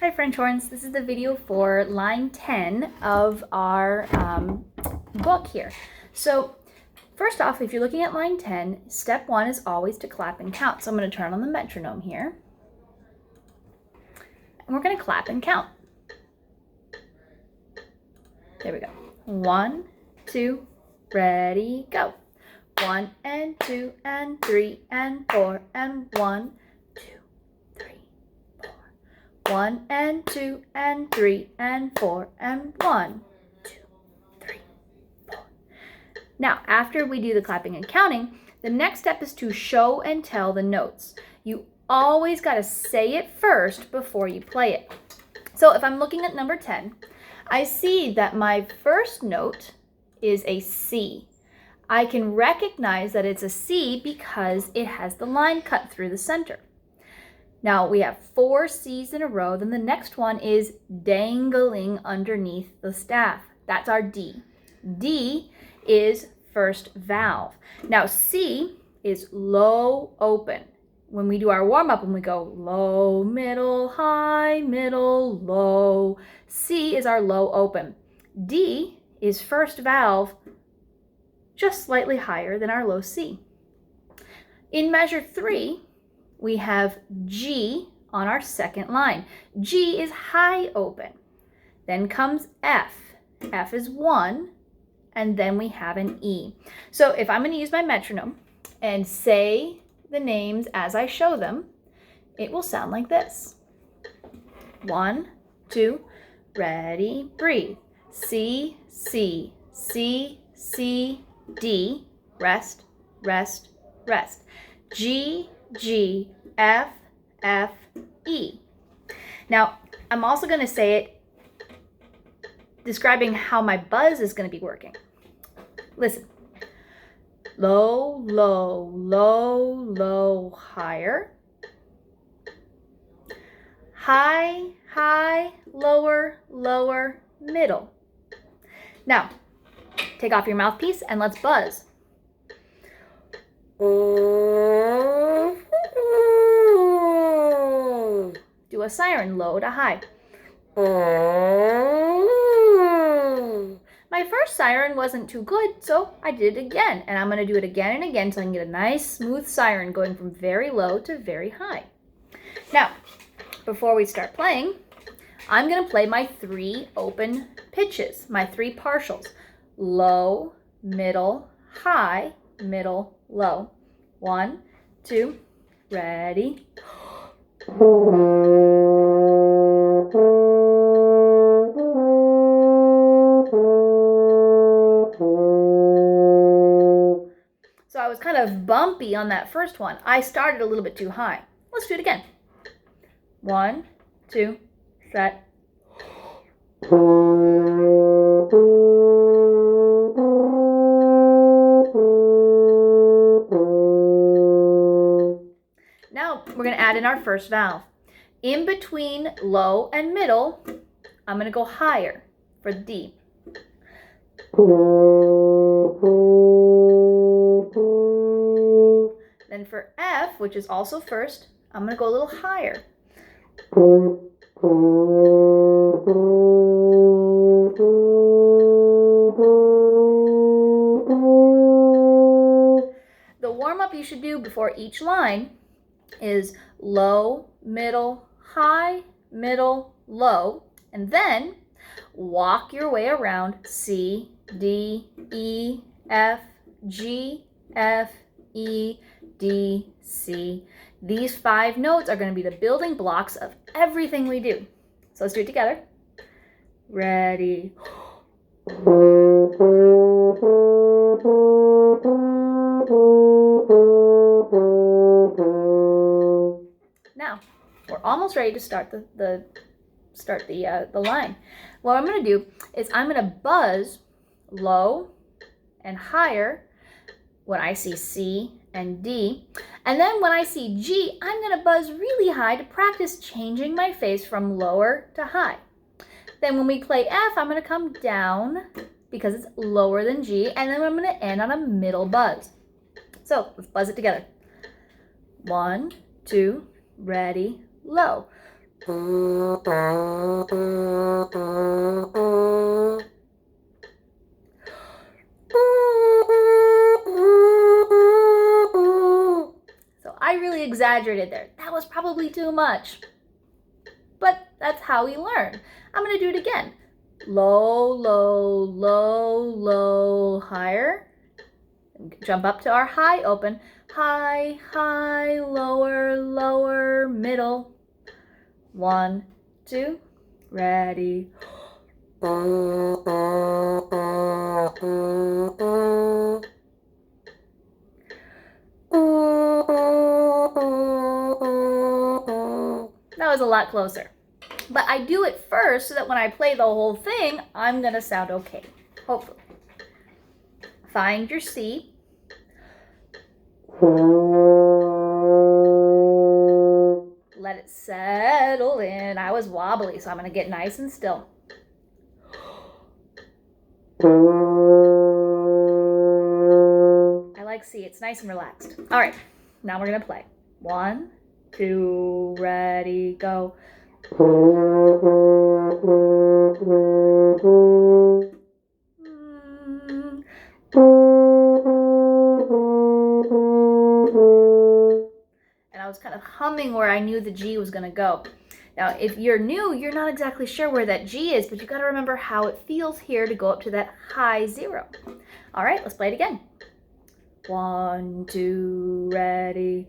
Hi French horns, this is the video for line 10 of our book here. So first off, if you're looking at line 10, step 1 is always to clap and count. So I'm going to turn on the metronome here. And we're going to clap and count. There we go. 1, 2, ready, go. 1 and 2 and 3 and 4 and 1, 2, 3, 4. 1 and 2 and 3 and 4 and 1, 2, 3, 4. Now, after we do the clapping and counting, the next step is to show and tell the notes. You always got to say it first before you play it. So if I'm looking at number 10, I see that my first note is a C. I can recognize that it's a C because it has the line cut through the center. Now we have 4 C's in a row. Then the next one is dangling underneath the staff. That's our D. D is first valve. Now C is low open. When we do our warm-up, when we go low, middle, high, middle, low, C is our low open. D is first valve, just slightly higher than our low C. In measure 3, we have G on our second line. G is high open. Then comes F. F is 1, and then we have an E. So if I'm going to use my metronome and say the names as I show them, it will sound like this. 1, 2, ready, breathe. C, C, C, C, D, rest, rest, rest. G, G, F, F, E. Now, I'm also going to say it describing how my buzz is going to be working. Listen. Low, low, low, low, higher. High, high, lower, lower, middle. Now, take off your mouthpiece and let's buzz. Do a siren, low to high. My first siren wasn't too good, so I did it again. And I'm going to do it again and again until I can get a nice smooth siren going from very low to very high. Now, before we start playing, I'm going to play my 3 open pitches, my 3 partials. Low, middle, high, middle, low. 1, 2, ready. So I was kind of bumpy on that first one. I started a little bit too high. Let's do it again. 1, 2, set. Now we're going to add in our first valve. In between low and middle, I'm going to go higher for the D. Then for F, which is also first, I'm going to go a little higher. The warm-up you should do before each line is low, middle, high, middle, low, and then walk your way around C, D, E, F, G, F, E, D, C. These 5 notes are going to be the building blocks of everything we do. So let's do it together. Ready. Now, we're almost ready to start the line. What I'm going to do is I'm going to buzz low and higher when I see C and D. And then when I see G, I'm going to buzz really high to practice changing my face from lower to high. Then when we play F, I'm going to come down because it's lower than G. And then I'm going to end on a middle buzz. So let's buzz it together. 1, 2, ready, low. So I really exaggerated there. That was probably too much. But that's how we learn. I'm going to do it again. Low, low, low, low, higher. Jump up to our high open. High, high, lower, lower, middle. 1, 2, ready. That was a lot closer. But I do it first so that when I play the whole thing, I'm going to sound okay. Hopefully. Find your C. Let it settle in. I was wobbly, so I'm going to get nice and still. I like C. It's nice and relaxed. All right. Now we're going to play. 1, 2, ready, go. And I was kind of humming where I knew the G was going to go. Now, if you're new, you're not exactly sure where that G is, but you got to remember how it feels here to go up to that high 0. All right, let's play it again. 1, 2, ready.